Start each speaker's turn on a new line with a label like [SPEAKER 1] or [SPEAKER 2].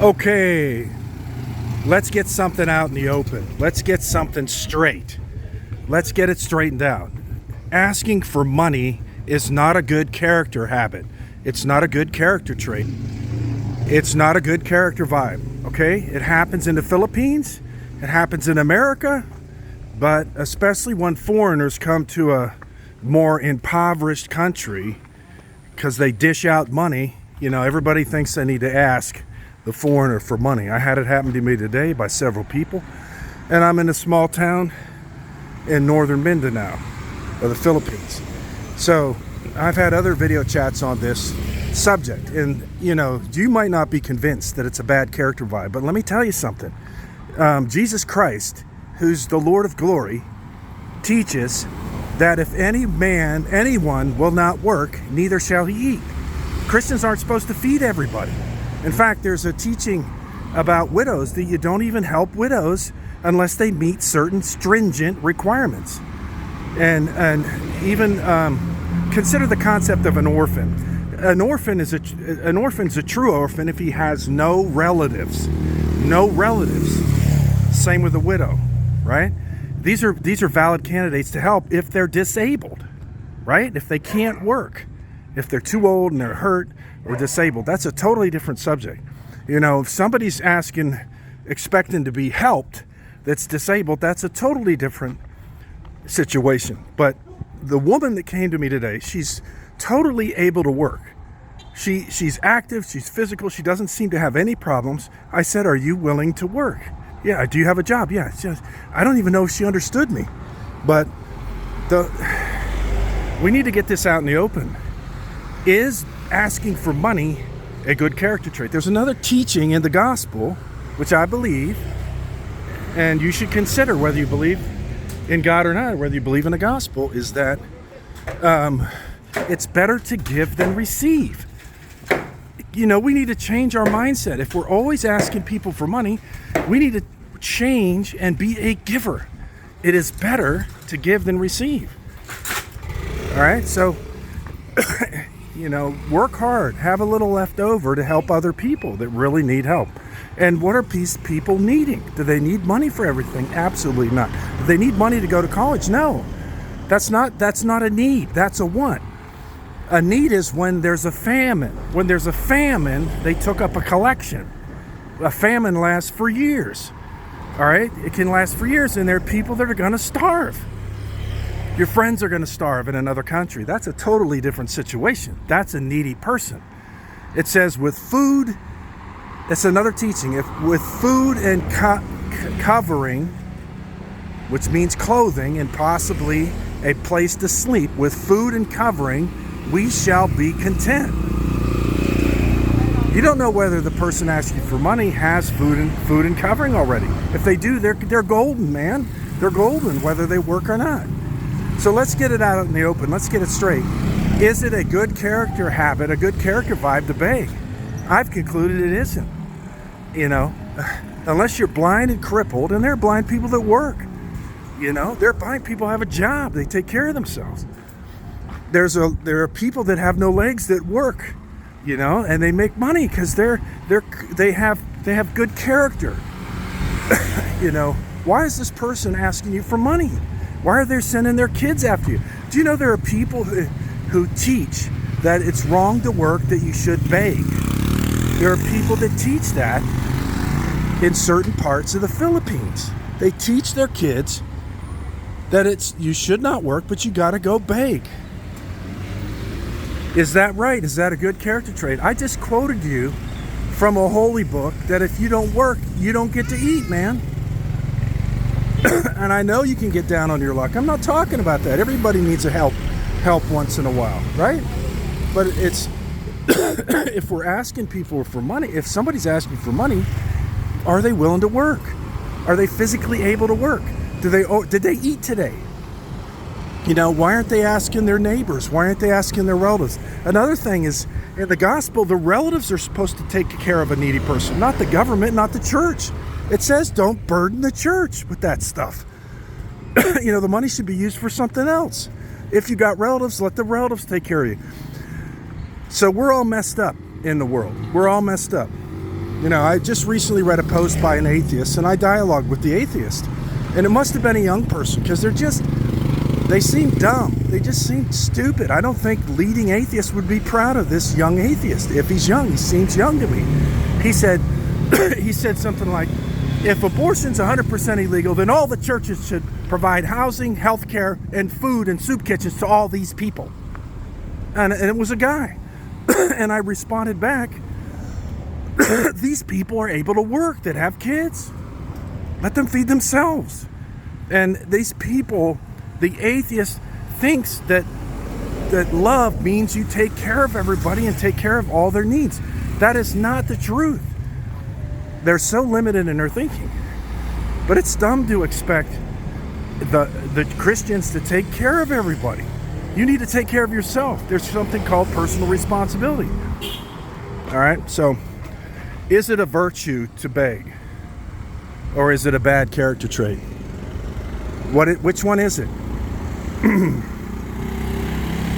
[SPEAKER 1] Okay, let's get something out in the open. Let's get something straight. Let's get it straightened out. Asking for money is not a good character habit. It's not a good character trait. It's not a good character vibe, okay? It happens in the Philippines. It happens in America. But especially when foreigners come to a more impoverished country because they dish out money, everybody thinks they need to ask the foreigner for money. I had it happen to me today by several people. And I'm in a small town in northern Mindanao of the Philippines. So I've had other video chats on this subject. And, you might not be convinced that it's a bad character vibe, but let me tell you something. Jesus Christ, who's the Lord of glory, teaches that if anyone will not work, neither shall he eat. Christians aren't supposed to feed everybody. In fact, there's a teaching about widows that you don't even help widows unless they meet certain stringent requirements. And even consider the concept of an orphan. An orphan's a true orphan if he has no relatives. No relatives. Same with a widow, right? These are valid candidates to help if they're disabled, right? If they can't work, if they're too old and they're hurt or disabled. That's a totally different subject. If somebody's expecting to be helped that's disabled, that's a totally different situation. But the woman that came to me today, she's totally able to work. She's active, she's physical, she doesn't seem to have any problems. I said, "Are you willing to work?" "Yeah." "Do you have a job?" "Yeah." I don't even know if she understood me. But we need to get this out in the open. Is asking for money a good character trait? There's another teaching in the gospel, which I believe, and you should consider whether you believe in God or not, whether you believe in the gospel, is that it's better to give than receive. We need to change our mindset. If we're always asking people for money, we need to change and be a giver. It is better to give than receive. All right, so work hard, have a little left over to help other people that really need help. And what are these people needing? Do they need money for everything? Absolutely not. Do they need money to go to college? No. That's not a need. That's a want. A need is when there's a famine. When there's a famine, they took up a collection. A famine lasts for years. All right? It can last for years, and there are people that are going to starve. Your friends are going to starve in another country. That's a totally different situation. That's a needy person. It says with food, it's another teaching. If with food and covering, which means clothing and possibly a place to sleep, with food and covering, we shall be content. You don't know whether the person asking for money has food and covering already. If they do, they're golden, man. They're golden, whether they work or not. So let's get it out in the open. Let's get it straight. Is it a good character habit, a good character vibe to beg? I've concluded it isn't. Unless you're blind and crippled, and there are blind people that work. There are blind people who have a job. They take care of themselves. There are people that have no legs that work, and they make money because they have good character. Why is this person asking you for money? Why are they sending their kids after you? Do you know there are people who teach that it's wrong to work, that you should beg? There are people that teach that in certain parts of the Philippines. They teach their kids that you should not work, but you got to go beg. Is that right? Is that a good character trait? I just quoted you from a holy book that if you don't work, you don't get to eat, man. And I know you can get down on your luck. I'm not talking about that. Everybody needs a help once in a while, right? But it's if we're asking people for money, if somebody's asking for money, are they willing to work? Are they physically able to work? Did they eat today? Why aren't they asking their neighbors? Why aren't they asking their relatives? Another thing is, in the gospel, the relatives are supposed to take care of a needy person, not the government, not the church. It says don't burden the church with that stuff. The money should be used for something else. If you got relatives, let the relatives take care of you. So we're all messed up in the world. We're all messed up. I just recently read a post by an atheist, and I dialogued with the atheist. And it must have been a young person, because they seem dumb. They just seem stupid. I don't think leading atheists would be proud of this young atheist. If he's young, he seems young to me. He said, he said something like, if abortion's 100% illegal, then all the churches should provide housing, health care, and food and soup kitchens to all these people. And it was a guy. And I responded back, these people are able to work that have kids. Let them feed themselves. And these people, the atheist thinks that love means you take care of everybody and take care of all their needs. That is not the truth. They're so limited in their thinking. But it's dumb to expect the Christians to take care of everybody. You need to take care of yourself. There's something called personal responsibility. All right, so is it a virtue to beg? Or is it a bad character trait? Which one is it?